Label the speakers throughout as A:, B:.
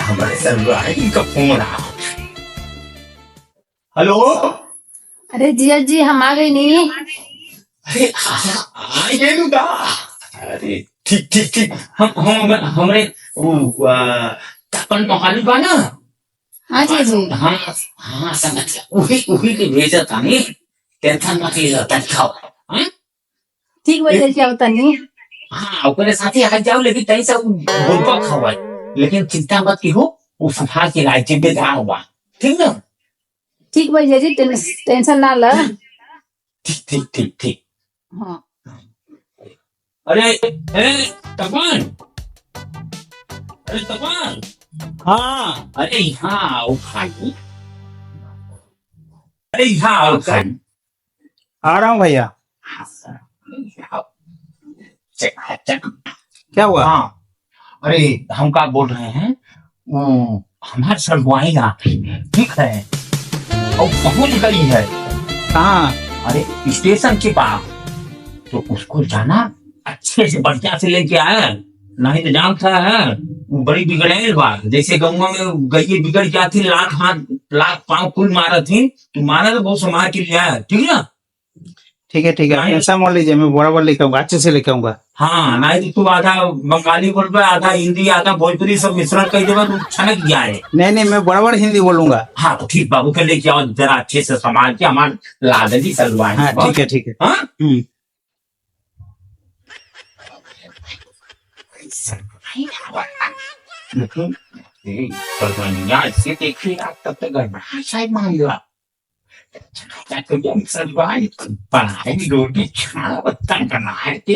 A: हमारे सरवाही का फोन आ। हेलो।
B: अरे जिया जी हम आ गए नहीं।
A: अरे आ गए लुगा। अरे ठीक ठीक ठीक। हम हमरे वो तपन मोहाली बा ना।
B: हाँ जी जी।
A: हाँ हाँ समझ वही के भेजा था नहीं। टेंशन मत लीजिए तनिक हाँ
B: ठीक बजे क्या होता नहीं।
A: हाँ ओकरे साथे आ जाओ लेकिन तई सब बोलबा खवाई लेकिन चिंता मत की हो वो सफा के लाए जिम्मेदार हुआ ठीक ना।
B: ठीक बजे जी टेंशन ना ल।
A: ठीक ठीक ठीक ठीक।
B: हाँ
A: अरे तपन अरे तपन हाँ अरे यहाँ आओ भाई अरे यहाँ आओ भाई
C: आ रहा हूँ भैया।
A: हाँ सर आओ चेक
C: क्या हुआ?
A: हाँ अरे हम क्या बोल रहे हैं वो हमारे सरवाई ना ठीक है और पहुंच गई है।
C: कहाँ?
A: अरे स्टेशन के पास तो उसको जाना अच्छे से बढ़िया से लेके आया नहीं तो जानता है वो बड़ी बिगड़ेल बात जैसे गाँव में गई बिगड़ जाती लाख हाथ लाख पाँव कुल मारा थी तो मारा तो बहुत समाज के लिए आया ठीक ना।
C: ठीक है टेंशन मत लीजिए, मैं बराबर लेके आऊंगा, अच्छे से लेके आऊंगा।
A: हाँ नहीं तो तू आधा बंगाली बोल रहा आधा हिंदी आधा भोजपुरी सब मिश्रण कर देगा तो छनक गया है।
C: नहीं मैं बराबर हिंदी बोलूंगा।
A: हाँ तो ठीक बाबू के लेके आओ जरा अच्छे से संभाल के हमारे लादली सलवार।
C: हाँ ठीक है।
A: हाँ से देखिए आप तब तक गड़बड़ा शायद मान लो आप सलवार पढ़ाई रोटी खाना बर्तन करना है कि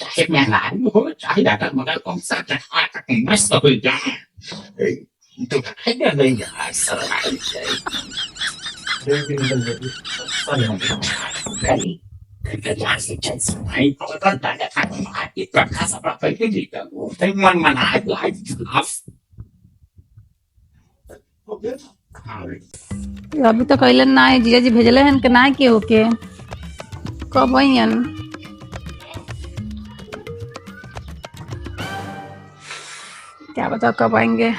A: चाहे महंगाई हो चाहे ज्यादा मगर कौन सा मस्त हो जाए तो नहीं यार सरवाई मन मना
B: अभी तो कैलन ना है जिया जी भेजले हन के ना के होके कब आइयन। क्या बताओ कब आएंगे।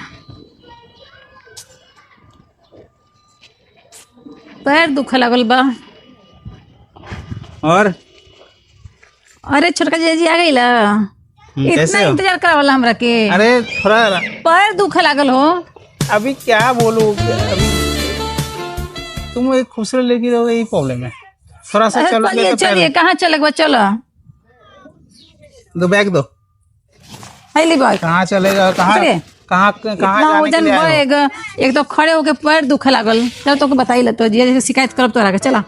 B: पैर दुख लागल बा।
C: और
B: अरे छोटका जिया जी आ गई ला। इतना
C: कैसे हो?
B: इंतजार करावला हमरा के।
C: अरे थोड़ा
B: पैर दुख लागल हो।
C: अभी क्या बोलूं, अभी तुम एक खूबसूरत लेके रहोगे यही प्रॉब्लम है। थोड़ा सा चलो
B: चलिए चलिए कहाँ चलेगा चलो
C: दो बैग दो।
B: हैली बात
C: कहाँ चलेगा कहाँ
B: पकड़े।
C: कहाँ
B: इतना
C: जाने के
B: वजन
C: लिए आए हो?
B: बढ़ेगा एक तो खड़े होके पैर दुखे लागल चल तो बताई ला तो जिया जैसे शिकायत करब तो चला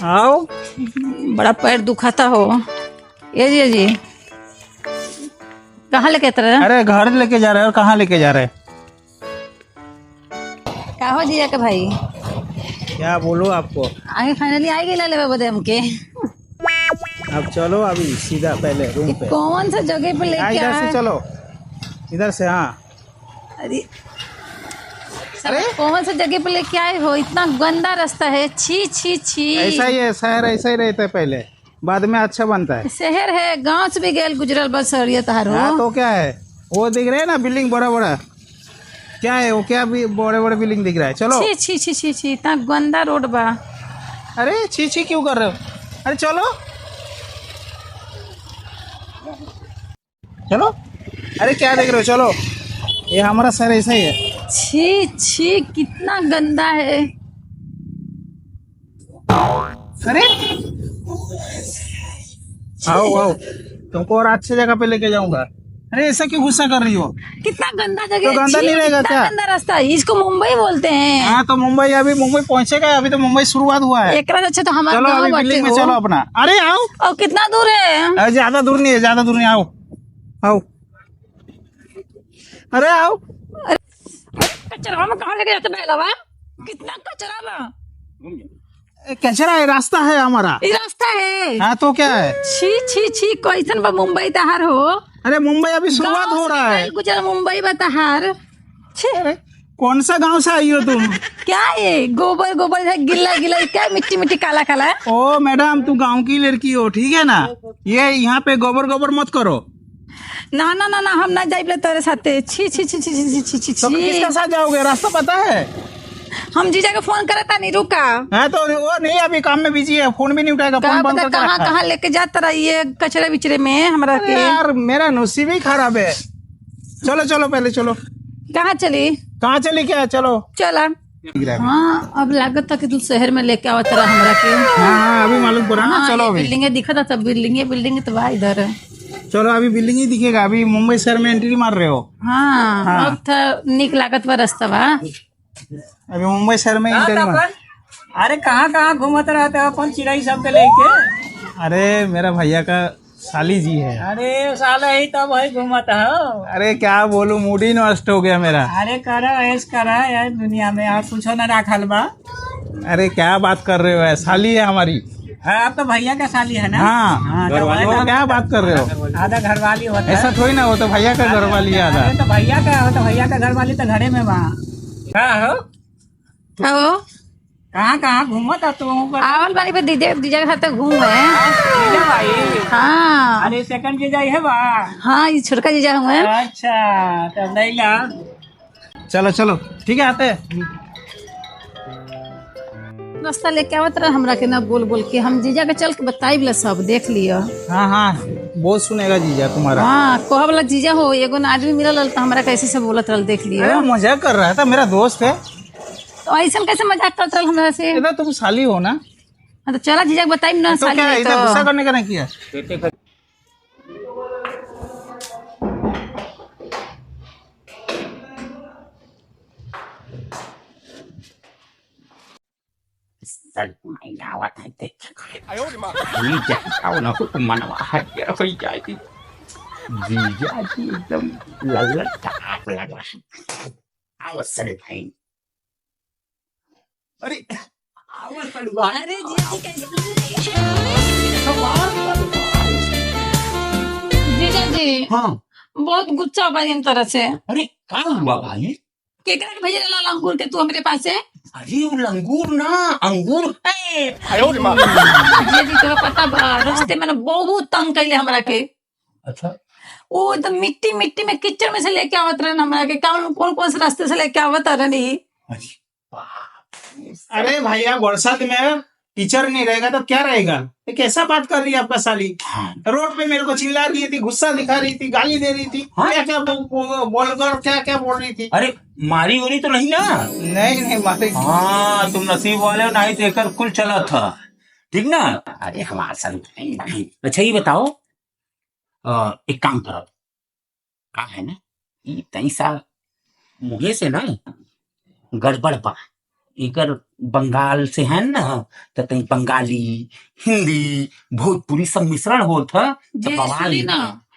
C: आओ
B: बड़ा पैर दुखाता हो। ये जिया जी कहाँ लेके तरह
C: अरे घर लेके जा रहे हो और कहाँ लेके जा रहे हैं?
B: का हो जिया के भाई
C: क्या बोलो आपको।
B: आगे फाइनली आ गई ले बदे हमके।
C: अब चलो अभी सीधा पहले रूम पे।
B: कौन सा जगह पे लेके
C: इधर से
B: आए?
C: चलो इधर से। हाँ
B: अरे कौन सा जगह पे लेके आए हो? इतना गंदा रास्ता है। छी छी छी।
C: ऐसा ही है, शहर ऐसा ही रहता है, पहले बाद में अच्छा बनता है।
B: शहर है गांव से भी गैल गुजरल बस सरिया तहार हो।
C: हाँ तो क्या है वो दिख रहे है ना बिल्डिंग बड़ा बड़ा, क्या है वो, क्या भी बड़े बड़े बिल्डिंग दिख रहा है। चलो।
B: छी छी छी छी छी इतना गंदा रोड बा।
C: अरे छी छी क्यों कर रहे हो? अरे चलो चलो। अरे क्या देख रहे हो, चलो। ये हमारा शहर ऐसा ही है।
B: छी छी कितना गंदा है।
C: अरे आओ आओ, तुमको और अच्छी जगह पे लेके जाऊंगा। अरे ऐसा क्यों गुस्सा कर रही हो?
B: कितना गंदा जगह
C: तो गंदा
B: छी,
C: नहीं रहेगा
B: कितना
C: क्या?
B: गंदा रास्ता है। इसको मुंबई बोलते हैं।
C: हाँ तो मुंबई, अभी मुंबई पहुंचेगा, अभी तो मुंबई शुरुआत हुआ है।
B: एक अच्छा तो हमारा
C: चलो
B: गाँव
C: अभी
B: बाटे
C: बिल्डिंग में
B: हो।
C: चलो अपना। अरे आओ।
B: और कितना दूर है?
C: अरे ज्यादा दूर नहीं है, ज्यादा दूर नहीं, आओ आओ। अरे आओ।
B: कचरा में कहाँ लेके जाते पहला? कितना कचरा बा।
C: कचरा है, रास्ता है हमारा।
B: ये रास्ता है।
C: हाँ तो क्या है?
B: छी छी छी कैसन बा मुंबई तहार हो।
C: अरे मुंबई अभी शुरुआत हो रहा है।
B: गुजर मुंबई बा तहार। छी
C: अरे कौन सा गांव से आई हो तुम?
B: क्या ये गोबर गोबर है, गिल्ला गिल्ला, क्या मिट्टी मिट्टी काला काला है?
C: ओ मैडम, तू गांव की लड़की हो, ठीक है ना? ये यहाँ पे गोबर गोबर मत करो।
B: ना ना ना ना, हम ना जाइबले तेरे साथे। छी छी छी छी छी छी छी
C: तो
B: छी।
C: किसके साथ जाओगे? रास्ता पता है?
B: हम जीजा को फोन करे था, नहीं रुका।
C: है तो वो नहीं, अभी काम में बिजी है, फोन भी नहीं उठाएगा,
B: क्या
C: फोन बंद
B: पता
C: करके
B: कहाँ
C: रखा है।
B: कहाँ लेके जाता रहा ये कचरे बिचरे में हमरा
C: अरे
B: के।
C: यार मेरा नसीब ही खराब है। चलो चलो पहले चलो।
B: कहाँ चली?
C: कहाँ चली क्या? चलो।
B: चला। हाँ, अब लागत था कि तू शहर में लेके आवत रहा हमरा के।
C: हाँ अभी मालूम पड़ा ना। चलो अभी
B: बिल्डिंग दिखा था, सब बिल्डिंग तो वहाँ इधर है।
C: चलो, अभी बिल्डिंग ही दिखेगा। अभी मुंबई शहर में एंट्री मार रहे हो।
B: हाँ,
C: हाँ।
B: अब था निक लागत बा रास्ता बा।
C: अभी मुंबई शहर में एंट्री मार।
D: अरे कहाँ कहाँ घूमत रहते हो अपन चिड़ई सबके लेके?
C: अरे मेरा भैया का साली जी है।
D: अरे साला ही तब है घूमत हो।
C: अरे क्या बोलूं, मूड ही नष्ट हो गया मेरा।
D: अरे करा ऐस करा यार, दुनिया में और कुछो न रखल बा।
C: अरे क्या बात कर रहे हो? है साली है हमारी।
D: हाँ, अब तो भैया का साली है ना।
C: हाँ
D: तो वही
C: वो
D: तो
C: क्या बात कर रहे हो?
D: आधा घरवाली होता है।
C: ऐसा थोड़ी ना, वो तो भैया का घर वाली है आधा।
D: अरे तो भैया का हो, तो भैया का घरवाली तो घरे में वहाँ। हाँ हो,
B: आओ
D: कहाँ कहाँ घूमत है तुम?
B: आवल बारी पे दीदी जीजा के साथ घूम रहे
D: जीजा भाई।
B: हाँ
D: अरे सेकंड जीजा है बा।
B: हाँ, ये छोटका जीजा हुए।
D: अच्छा तब नहीं ला।
C: चलो चलो ठीक है, आते हैं।
B: रास्ता लेके आवत रहा हमरा के, ना बोल बोल के हम जीजा के चल के बताई बला, सब देख लियो।
C: हाँ हाँ, बहुत सुनेगा जीजा तुम्हारा।
B: हाँ, कोहा वाला जीजा हो, एगो ना आदमी मिलल तो हमरा कैसे से बोलत रहल, देख लियो।
C: अरे मजाक कर रहा था, मेरा दोस्त है।
B: तो ऐसा कैसे मजाक करत रहल हमरा से?
C: इधर तुम साली हो ना,
B: हाँ, तो चला जीजा के बताई ना
C: तो
B: साली
C: क्या
B: है
C: इधर
B: तो।
C: गुस्सा करने का नहीं किया?
A: जीजाजी एकदम लल्लड़ाप लग रहा है। आओ सर भाई। अरे आओ सर भाई।
B: अरे जीजा जी
A: हाँ,
B: बहुत गुस्सा बा इन तरह से।
A: अरे क्या हुआ भाई?
B: केकरा के भेजे लाल अंगूर के तू हमरे पास है?
A: अरे वो लंगूर ना, अंगूर है।
B: जीजा जी तुम्हें पता बा, रास्ते में ना बहुत तंग कैले हमरा के।
A: अच्छा,
B: वो एकदम मिट्टी मिट्टी में कीचड़ में से लेके आवत रहन हमरा के। कौन कौन कौन से रास्ते से लेके आवत रहनी।
A: अरे बाप।
C: अरे भैया, बरसात में टीचर नहीं रहेगा तो क्या रहेगा? ये कैसा बात कर रही है आपका साली?
A: हाँ,
C: रोड पे मेरे को चिल्ला रही थी, गुस्सा दिखा रही थी, गाली दे रही थी।
A: हाँ?
C: क्या क्या बोलकर क्या क्या बोल रही थी?
A: अरे मारी वारी तो नहीं ना?
C: नहीं नहीं मारे।
A: हाँ, तुम नसीब वाले हो, नहीं तो एकर कुल चला था। ठीक ना? अरे हमारे साथ नहीं नहीं। अच्छा ये बताओ, एक काम करो, का है ना, ये तैसा मुझे से ना गड़बड़ बा। एकर बंगाल से है ना, तो तई बंगाली, हिंदी, भोजपुरी सब मिश्रण होत है। तो
B: जी
A: बवाल
B: सुनी ना,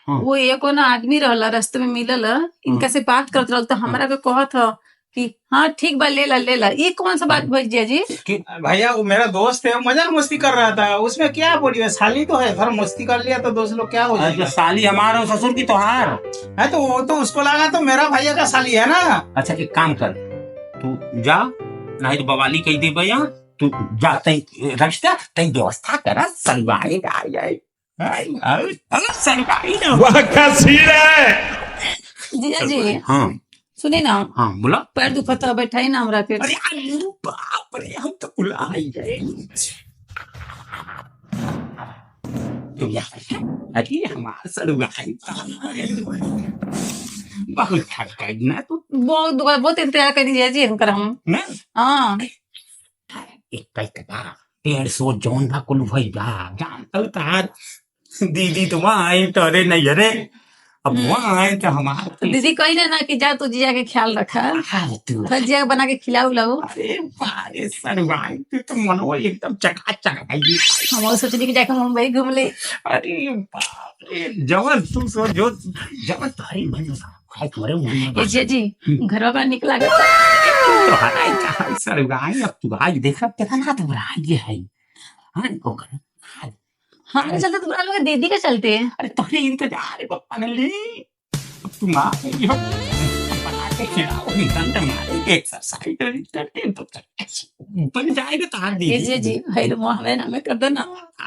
A: हाँ।
B: वो एको ना आदमी रहला रास्ते में मिलल, इनका से बात करत रहल तो हमरा के कहत ह कि हाँ ठीक बा, ले ला ले ला। ये कौन सा बात भइल जीजा जी?
A: कि
C: भैया वो मेरा दोस्त है, मजाक मस्ती कर रहा था, उसमें क्या बोलिए? साली तो है, थोड़ा मस्ती कर लिया तो दोस्त लोग क्या हो
A: जो
C: जाएगा?
A: साली हमारा और ससुर की त्योहार।
C: है तो वो तो उसको लगा तो मेरा भैया का साली है ना।
A: अच्छा एक काम कर, तू जा, नहीं तो बवाली कही दे भैया। तू जा, तई रखता, तई व्यवस्था करा, सलवाई आ जाए। सलवाई ना।
E: वाह क्या सीन है।
B: जीजा जी
A: हाँ
B: सुनी ना,
A: हाँ, बोला।
B: पैर दुखता बैठाई ना हमरा के।
A: अरे अरे बाप रे, हम तो बुला ही गए। तुम यहाँ, अरे हमारा सलवाई बहुत थक गई ना तू
B: बहुत इंतजार कर जीजा जी इनकर हम।
A: ना।
B: हाँ,
A: एक कई कदा 150 जौन बा कुल भई बा, जानता तार दीदी तुम आए तोरे नहीं अरे, अब वहाँ आए तो हमारे
B: तो दीदी कही ना कि जा तू जीजा के ख्याल रखा,
A: तू।
B: थोड़ा जीजा के बना के खिलाऊ लाऊ।
A: अरे बारे सलवाई, तू तो मनो एकदम चकाचक है।
B: हम सोचली कि जाके मुंबई घूम ले।
A: अरे बाप रे, जवन तू सो जो जवन तारी मन खाए तुम्हारे मुंह में
B: ए जीजा जी घरवा बड़ा निकला गया।
A: तो हराई का सलवाई। अब तू आज देखा कितना तो राज है। हाँ ओकर
B: हमारे चलते तुम्हारा लोग दीदी के चलते हैं।
A: अरे तोरे इंतजार है पप्पा ने ली। अब तुम आ गई हो, अब बना एक्सरसाइज करते तो बन जाएगा तार
B: जी
A: दीदी।
B: जी जी भाई रुमा हमें नामे कर दो ना।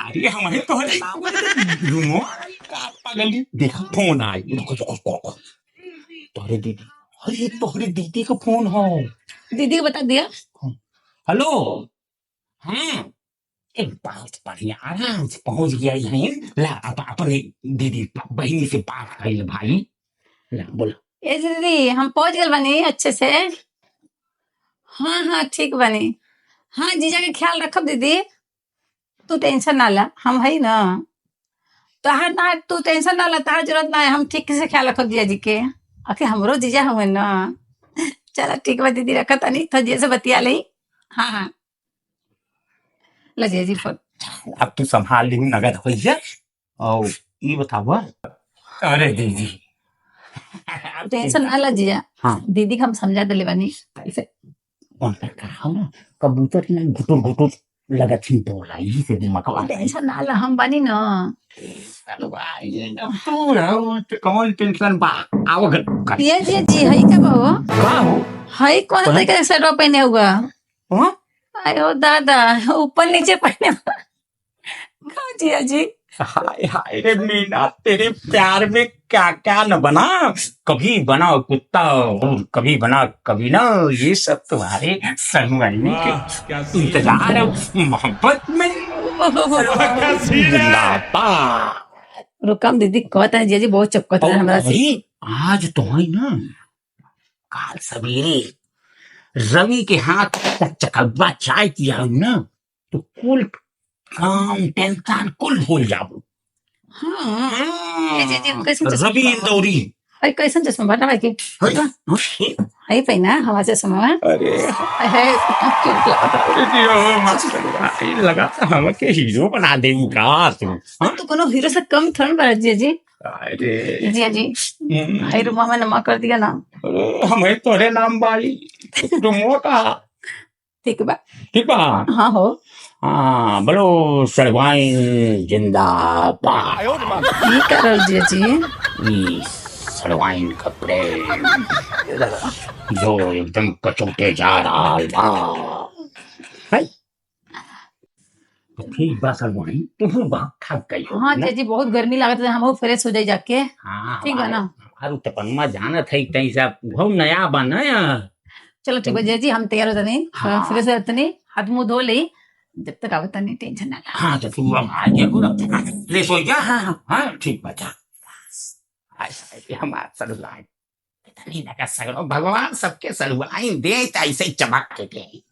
A: अरे हमारे तो हरे नाम रुमो पागल देखा फोन आई तोरे दीदी। अरे तोरे दीदी का फोन हो।
B: दीदी को बता दिया।
A: हेलो हाँ एक बात बढ़िया आराम से पहुंच गया यहीं ला अपने दीदी बहनी से बात कर ले भाई ला बोला।
B: ए दीदी हम पहुंच गए बनी अच्छे से। हाँ हाँ ठीक बनी। हाँ जीजा के ख्याल रखब दीदी तू टेंशन ना ला हम है ना तहार ना तू टेंशन ना ला तहार जरूरत ना है हम ठीक से ख्याल रखब जीजा जी के आखिर हमरो जीजा हुए ना। चला ठीक बा दीदी रखा तनी तो जी से बतिया ली। हाँ हाँ ला जीजा जी फोन।
A: अब तू संभाल ली नगद हो और ये बतावा। अरे दीदी
B: टेंशन ना ला जीजा।
A: हाँ
B: दीदी को हम समझा दिले बनी ऐसे।
A: उनका कहा ना कबूतर ने घुटुर घुटुर लगा थी बोला ये से दिमाग
B: टेंशन ना ला हम बनी ना।
A: तू ना कौन टेंशन बा आओ घर
B: ये जी जी है क्या बहो
A: का हो
B: है कौन तरीके से शर्ट पहने हुआ।
A: हाँ
B: अयो दादा ऊपर नीचे पहने हुआ कहो जिया जी।
A: हाय हाय रे मीना तेरे प्यार में क्या क्या न बना कभी बना कुत्ता और कभी बना कभी ना ये सब तुम्हारे सनवानी के इंतजार मोहब्बत में जिंदाबाद।
B: रुकम दीदी कहता है जिया जी बहुत चपकत है हमारा से।
A: अरे आज तो है ना काल सवेरे रवि के हाथ तक चकब्बा चाय किया हूं ना तो कुल काम टेंशन कुल भूल जाओ।
B: हाँ जी जी कैसे
A: रवि इंदौरी
B: अरे कैसे चश्मा बना भाई की है पहना हवा चश्मा
A: अरे
B: है क्यों
A: लगा था हम के हीरो बना देंगे तुम।
B: तो कोनो हीरो से कम थोड़ा बड़ा जिया जी।
A: अरे
B: जिया जी है रुमा में नमा कर दिया ना।
A: हमें तोरे नाम बाई रुमो का
B: ठीक बा
A: ठीक बा।
B: हाँ हो
A: हाँ बोलो सरवाइन जिंदाबाद।
B: ये कर रहा जिया जी।
A: सरवाइन कपड़े जो एकदम कचोटे जा रहा है तो ठीक बा सरवाइन तुम बहुत थक गई हो
B: हाँ
A: ना?
B: जिया जी बहुत गर्मी लागत है हम फ्रेश हो जाए जाके।
A: हाँ
B: ठीक बा ना।
A: हमारू तपनमा जाना था तई सब वो नया बना
B: चलो ठीक है जिया जी हम तैयार हो जाने
A: हाँ।
B: फ्रेश हो जाते नहीं हाथ मुंह धो ले जब तक आवता नहीं टेंशन ना ला।
A: हाँ तो तू अब आ गया पूरा ले सो जा।
B: हाँ हाँ
A: हाँ ठीक बचा हमारा सलवाइन इतनी लगा सगड़ो भगवान सबके सलवाइन दे ऐसे ही चमक के दे।